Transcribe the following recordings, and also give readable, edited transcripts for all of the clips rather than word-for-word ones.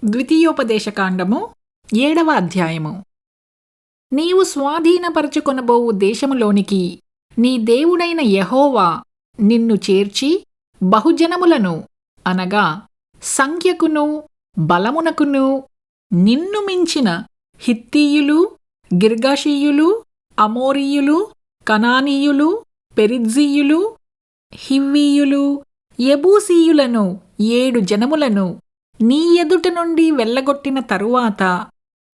ద్వితీయోపదేశకాండము 7వ అధ్యాయము. నీవు స్వాధీనపరచుకొనబోవు దేశములోనికి నీ దేవుడైన యెహోవా నిన్ను చేర్చి బహుజనములను అనగా సంఖ్యకును బలమునకును నిన్ను మించిన హిత్తీయులు, గిర్గాషీయులు, అమోరీయులు, కనానీయులు, పెరిజ్జీయులు, హివ్వీయులు, యెబూసీయులను 7 జనములను నీ ఎదుట నుండి వెళ్ళగొట్టిన తరువాత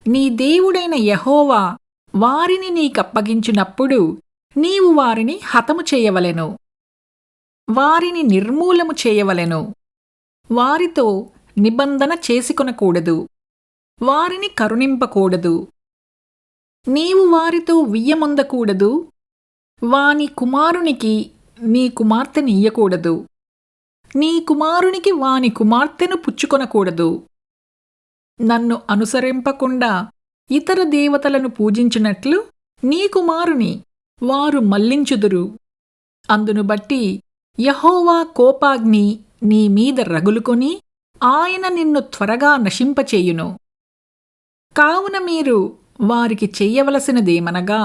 నీ దేవుడైన యెహోవా వారిని నీకప్పగించినప్పుడు నీవు వారిని హతము చేయవలెను, వారిని నిర్మూలము చేయవలెను. వారితో నిబంధన చేసుకొనకూడదు, వారిని కరుణింపకూడదు. నీవు వారితో వియ్యమొందకూడదు, వాని కుమారునికి నీ కుమార్తెనియ్యకూడదు, నీ కుమారునికి వాని కుమార్తెను పుచ్చుకొనకూడదు. నన్ను అనుసరింపకుండా ఇతర దేవతలను పూజించినట్లు నీ కుమారుని వారు మళ్లించుదురు. అందును బట్టి యెహోవా కోపాగ్ని నీ మీద రగులుకొని ఆయన నిన్ను త్వరగా నశింపచేయును. కావున మీరు వారికి చెయ్యవలసినదేమనగా,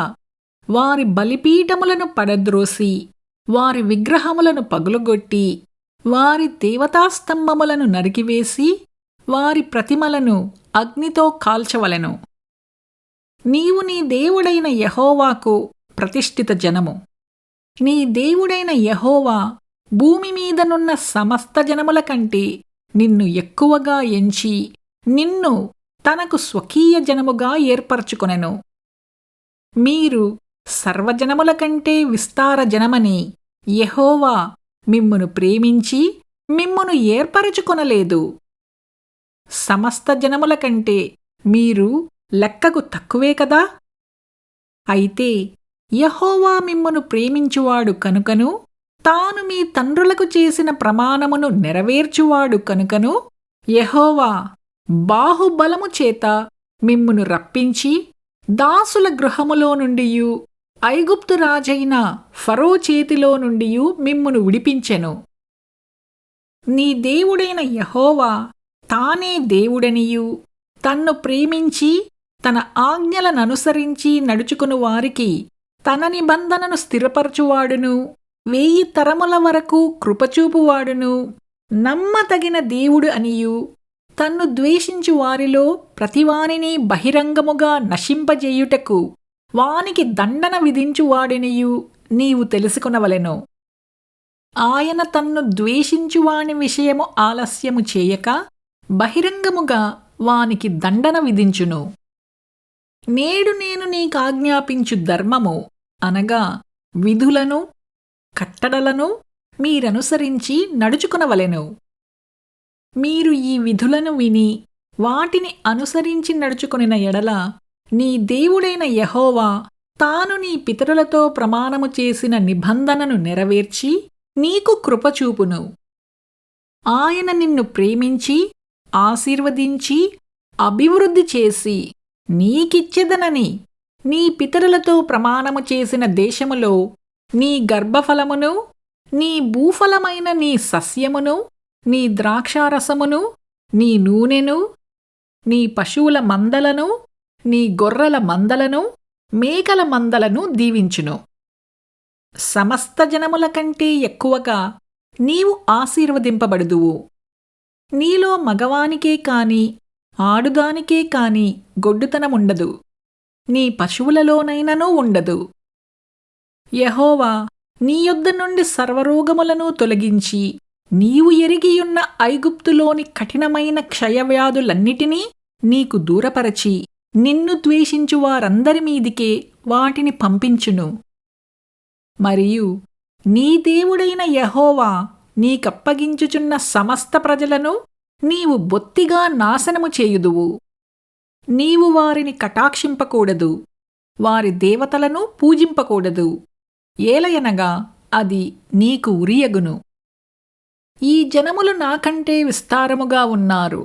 వారి బలిపీఠములను పడద్రోసి వారి విగ్రహములను పగులగొట్టి వారి దేవతాస్తంభములను నరికివేసి వారి ప్రతిమలను అగ్నితో కాల్చవలెను. నీవు నీ దేవుడైన యెహోవాకు ప్రతిష్ఠిత జనము. నీ దేవుడైన యెహోవా భూమి మీదనున్న సమస్త జనముల కంటే నిన్ను ఎక్కువగా ఎంచి నిన్ను తనకు స్వకీయ జనముగా ఏర్పరచుకొనెను. మీరు సర్వజనముల కంటే విస్తార జనమని యెహోవా మిమ్మును ప్రేమించి మిమ్మును ఏర్పరచుకొనలేదు. సమస్త జనముల కంటే మీరు లెక్కకు తక్కువే కదా. అయితే యెహోవా మిమ్మును ప్రేమించువాడు కనుకను తాను మీ తండ్రులకు చేసిన ప్రమాణమును నెరవేర్చువాడు కనుకను యెహోవా బాహుబలము చేత మిమ్మును రప్పించి దాసుల గృహములో నుండియు ఐగుప్తు రాజైన ఫరో చేతిలో నుండియు మిమ్మును విడిపించెను. నీ దేవుడైన యెహోవా తానే దేవుడనియు తన్ను ప్రేమించి తన ఆజ్ఞలననుసరించి నడుచుకుని వారికి తన నిబంధనను స్థిరపరచువాడును, 1000 తరముల వరకు కృపచూపువాడును, నమ్మతగిన దేవుడు అనియు తన్ను ద్వేషించు వారిలో ప్రతివానిని బహిరంగముగా నశింపజేయుటకు వానికి దండన విధించువాడనియు నీవు తెలుసుకొనవలెను. ఆయన తన్ను ద్వేషించువాని విషయము ఆలస్యము చేయక బహిరంగముగా వానికి దండన విధించును. నేడు నేను నీకాజ్ఞాపించు ధర్మము అనగా విధులను కట్టడలను మీరనుసరించి నడుచుకొనవలెను. మీరు ఈ విధులను విని వాటిని అనుసరించి నడుచుకొనిన ఎడల నీ దేవుడైన యెహోవా తాను నీ పితరులతో ప్రమాణము చేసిన నిబంధనను నెరవేర్చి నీకు కృపచూపును. ఆయన నిన్ను ప్రేమించి ఆశీర్వదించి అభివృద్ధి చేసి నీకిచ్చెదనని నీ పితరులతో ప్రమాణము చేసిన దేశములో నీ గర్భఫలమును, నీ భూఫలమైన నీ సస్యమును, నీ ద్రాక్షారసమును, నీ నూనెను, నీ పశువుల మందలను, నీ గొర్రెల మందలను, మేకల మందలను దీవించును. సమస్త జనముల కంటే ఎక్కువగా నీవు ఆశీర్వదింపబడుదువు. నీలో మగవానికే కాని ఆడుదానికే కాని గొడ్డుతనముండదు, నీ పశువులలోనైననూ ఉండదు. యెహోవా నీ యొద్ద నుండి సర్వరోగములను తొలగించి నీవు ఎరిగియున్న ఐగుప్తులోని కఠినమైన క్షయవ్యాధులన్నిటినీ నీకు దూరపరచి నిన్ను ద్వేషించు వారందరి మీదికే వాటిని పంపించును. మరియు నీ దేవుడైన యెహోవా నీకప్పగించుచున్న సమస్త ప్రజలను నీవు బొత్తిగా నాశనము చేయుదువు. నీవు వారిని కటాక్షింపకూడదు, వారి దేవతలను పూజింపకూడదు, ఏలయనగా అది నీకు ఉరియగును. ఈ జనములు నాకంటే విస్తారముగా ఉన్నారు,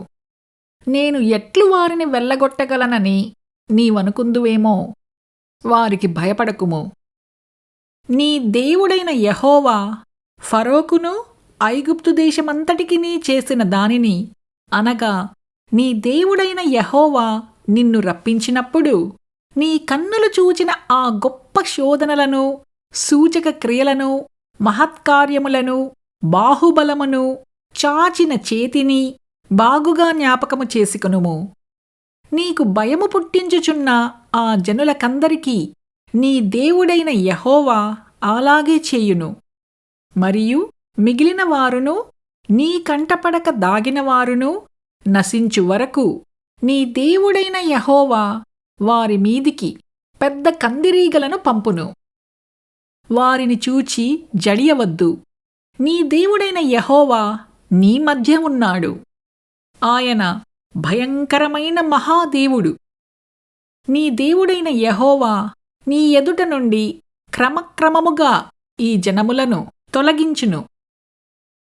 నేను ఎట్లు వారిని వెళ్ళగొట్టగలనని నీవనుకుందువేమో. వారికి భయపడకుము. నీ దేవుడైన యెహోవా ఫరోకును ఐగుప్తు దేశమంతటికినీ చేసిన దానిని అనగా నీ దేవుడైన యెహోవా నిన్ను రప్పించినప్పుడు నీ కన్నులు చూచిన ఆ గొప్ప శోధనలను, సూచక క్రియలను, మహత్కార్యములను, బాహుబలమును, చాచిన చేతిని బాగుగా జ్ఞాపకము చేసుకొనుము. నీకు భయము పుట్టించుచున్న ఆ జనులకందరికీ నీ దేవుడైన యెహోవా అలాగే చేయును. మరియు మిగిలిన వారును, నీ కంటపడక దాగినవారును నశించు వరకు నీ దేవుడైన యెహోవా వారి మీదికి పెద్ద కందిరీగలను పంపును. వారిని చూచి జడియవద్దు. నీ దేవుడైన యెహోవా నీ మధ్య ఉన్నాడు. ఆయన భయంకరమైన మహాదేవుడు. నీ దేవుడైన యెహోవా నీ ఎదుట నుండి క్రమక్రమముగా ఈ జనములను తొలగించును.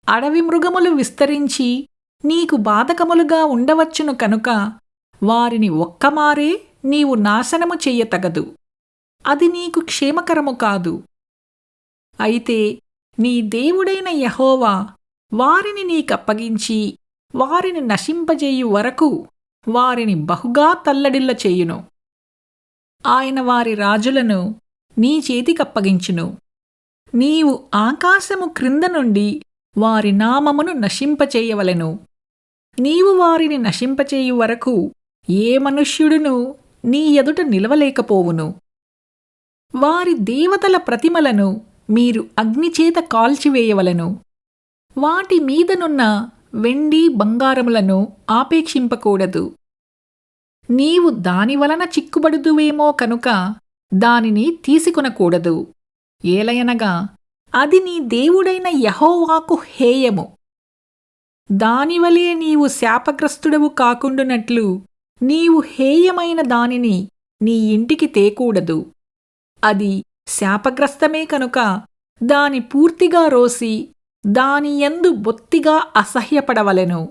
అడవి మృగములు విస్తరించి నీకు బాధకములుగా ఉండవచ్చును కనుక వారిని ఒక్కమారే నీవు నాశనము చెయ్యతగదు. అది నీకు క్షేమకరము కాదు. అయితే నీ దేవుడైన యెహోవా వారిని నీకప్పగించి వారిని నశింపజేయు వరకు వారిని బహుగా తల్లడిల్ల చేయును. ఆయన వారి రాజులను నీ చేతికప్పగించును. నీవు ఆకాశము క్రింద నుండి వారి నామమును నశింపచేయవలెను. నీవు వారిని నశింపచేయు వరకు ఏ మనుష్యుడునూ నీ ఎదుట నిలవలేకపోవును. వారి దేవతల ప్రతిమలను మీరు అగ్నిచేత కాల్చివేయవలెను. వాటి మీదనున్న వెండి బంగారములను ఆపేక్షింపకూడదు. నీవు దానివలన చిక్కుబడుదువేమో కనుక దానిని తీసుకొనకూడదు. ఏలయనగా అది నీ దేవుడైన యెహోవాకు హేయము. దానివలే నీవు శాపగ్రస్తుడవు కాకుండునట్లు నీవు హేయమైన దానిని నీ ఇంటికి తేకూడదు. అది శాపగ్రస్తమే కనుక దాని పూర్తిగా రోసి దానియందు బొత్తిగా అసహ్యపడవలెను.